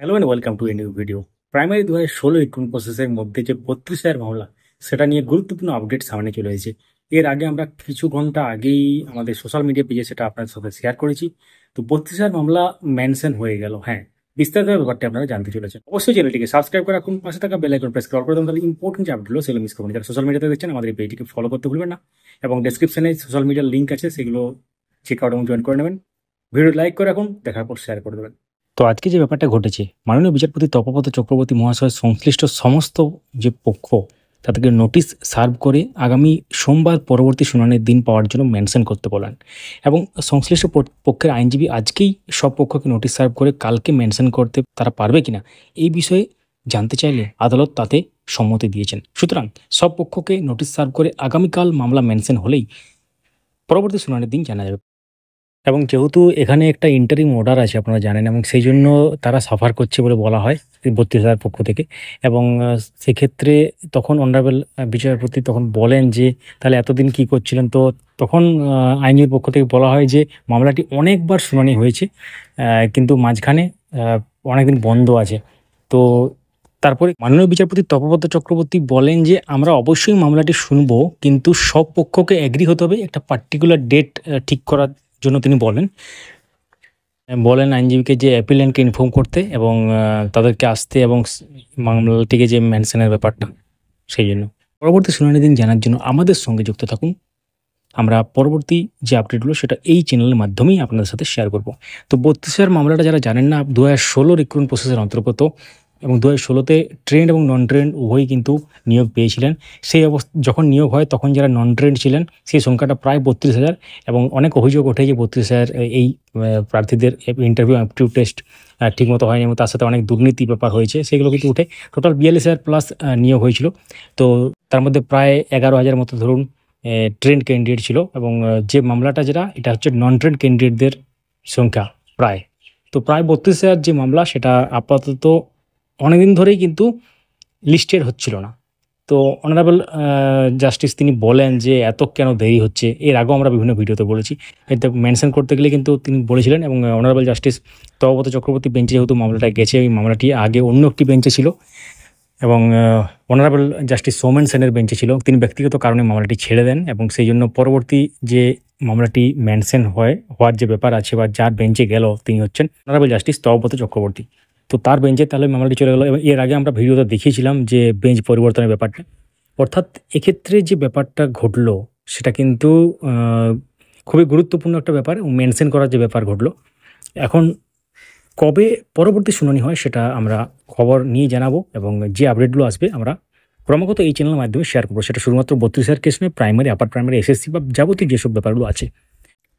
Hello and welcome to a new video. Primary 2016 recruitment প্রসেসের মধ্যে যে 32,000 মামলা, সেটা নিয়ে গুরুত্বপূর্ণ আপডেট সামনে চলে এসেছে। এর আগে আমরা কিছু ঘন্টা আগেই আমাদের সোশ্যাল মিডিয়া পেজে সেটা আপনার সাথে শেয়ার করেছি। তো 32,000 মামলা মেনশন হয়ে গেল। হ্যাঁ, বিস্তারিত ব্যাপারটা আপনারা জানতে চলেছেন। অবশ্যই চ্যানেলটিকে সাবস্ক্রাইব করে রাখুন, পাশে থাকা বেল আইকন প্রেস করে দেন, তাহলে ইম্পর্টেন্ট যে আপডেটগুলো সেগুলো মিস করবেন। যারা সোশ্যাল মিডিয়াতে দেখছেন আমাদের এই পেজটিকে ফলো করতে ভুলবেন না, এবং ডেসক্রিপশনে সোশ্যাল মিডিয়ার লিঙ্ক আছে, সেগুলো চেক আউট এবং জয়েন করে নেবেন। ভিডিও লাইক করে রাখুন, দেখার পর শেয়ার করে দেবেন। তো আজকে যে ব্যাপারটা ঘটেছে, মাননীয় বিচারপতি তপব্রত চক্রবর্তী মহাশয় সংশ্লিষ্ট সমস্ত যে পক্ষ তাদেরকে নোটিশ সার্ভ করে আগামী সোমবার পরবর্তী শুনানির দিন পাওয়ার জন্য মেনশন করতে বলেন, এবং সংশ্লিষ্ট পক্ষের আইনজীবী আজকেই সব পক্ষকে নোটিশ সার্ভ করে কালকে মেনশন করতে তারা পারবে কিনা এই বিষয়ে জানতে চাইলে আদালত তাতে সম্মতি দিয়েছেন। সুতরাং সব পক্ষকে নোটিশ সার্ভ করে আগামীকাল মামলা মেনশন হলেই পরবর্তী শুনানির দিন জানা যাবে। এবং যেহেতু এখানে একটা ইন্টারিম অর্ডার আছে আপনারা জানেন, এবং সেই জন্য তারা সাফার করছে বলে বলা হয় 32,000 পক্ষ থেকে। এবং সেক্ষেত্রে তখন অনারেবল বিচারপতি তখন বলেন যে তাহলে এতদিন কি করছিলেন। তো তখন আইনের পক্ষ থেকে বলা হয় যে মামলাটি অনেকবার শুনানি হয়েছে, কিন্তু মাঝখানে অনেকদিন বন্ধ আছে। তো তারপরে মাননীয় বিচারপতি তপব্রত চক্রবর্তী বলেন যে আমরা অবশ্যই মামলাটি শুনবো, কিন্তু সব পক্ষকে এগ্রি হতে হবে একটা পার্টিকুলার ডেট ঠিক করার জন্য। তিনি বলেন আইনজীবীকে যে অ্যাপিলেন্টকে ইনফর্ম করতে এবং তাদেরকে আসতে, এবং মামলাটিকে যে মেনশনের ব্যাপারটা সেই জন্য। পরবর্তী শুনানির দিন জানার জন্য আমাদের সঙ্গে যুক্ত থাকুন। আমরা পরবর্তী যে আপডেটগুলো সেটা এই চ্যানেলের মাধ্যমেই আপনাদের সাথে শেয়ার করব। তো 32,000 মামলাটা যারা জানেন না, 2016 রিক্রুটমেন্ট প্রসেসের অন্তর্গত, এবং 2016-তে ট্রেন্ড এবং নন ট্রেন্ড উভয়ই কিন্তু নিয়োগ পেয়েছিলেন। সেই যখন নিয়োগ হয় তখন যারা নন ট্রেন্ড ছিলেন সেই সংখ্যাটা প্রায় 32,000, এবং অনেক অভিযোগ ওঠে যে 32,000 এই প্রার্থীদের ইন্টারভিউ অ্যাপটিটিউড টেস্ট ঠিকমতো হয়নি, এবং তার সাথে অনেক দুর্নীতি ব্যাপার হয়েছে, সেগুলো কিন্তু উঠে। টোটাল 42,000 প্লাস নিয়োগ হয়েছিল। তো তার মধ্যে প্রায় 11,000 মতো ধরুন ট্রেন্ড ক্যান্ডিডেট ছিল, এবং যে মামলাটা এটা হচ্ছে নন ট্রেন্ড ক্যান্ডিডেটদের সংখ্যা প্রায়। তো প্রায় 32,000 যে মামলা সেটা আপাতত অনেকদিন ধরেই কিন্তু লিস্টেড হচ্ছিল না। তো অনারেবল জাস্টিস তিনি বলেন যে এত কেন দেরি হচ্ছে। এর আগেও আমরা বিভিন্ন ভিডিওতে বলেছি, এটা মেনশন করতে গেলে কিন্তু তিনি বলেছিলেন। এবং অনারেবল জাস্টিস তপব্রত চক্রবর্তী বেঞ্চে যেহেতু মামলাটা গেছে, এই মামলাটি আগে অন্য একটি বেঞ্চে ছিল, এবং অনারেবল জাস্টিস সৌমেন সেনের বেঞ্চে ছিল। তিনি ব্যক্তিগত কারণে মামলাটি ছেড়ে দেন, এবং সেই জন্য পরবর্তী যে মামলাটি মেনশন হওয়ার যে ব্যাপার আছে বা যার বেঞ্চে গেল তিনি হচ্ছেন অনারেবল জাস্টিস তপব্রত চক্রবর্তী। তো তার বেঞ্চে তাহলে মামলাটি চলে গেল। এবং এর আগে আমরা ভিডিওতে দেখিয়েছিলাম যে বেঞ্চ পরিবর্তনের ব্যাপারটা, অর্থাৎ এক্ষেত্রে যে ব্যাপারটা ঘটলো সেটা কিন্তু খুবই গুরুত্বপূর্ণ একটা ব্যাপার, এবং মেনশন করার যে ব্যাপার ঘটলো। এখন কবে পরবর্তী শুনানি হয় সেটা আমরা খবর নিয়ে জানাবো, এবং যে আপডেটগুলো আসবে আমরা ক্রমাগত এই চ্যানেলের মাধ্যমে শেয়ার করবো। সেটা শুধুমাত্র 32,000 কেস নয়, প্রাইমারি, আপার প্রাইমারি, এসএসসি বা যাবতীয় যেসব ব্যাপারগুলো আছে।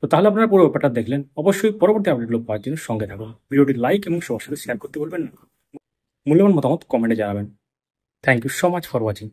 তো তাহলে আপনারা পুরো ব্যাপারটা দেখলেন। অবশ্যই পরবর্তী আপডেটগুলো পাওয়ার জন্য সঙ্গে থাকুন। ভিডিওটি লাইক এবং সবার সাথে শেয়ার করতে বলবেন না। মূল্যবান মতামত কমেন্টে জানাবেন। Thank you so much for watching.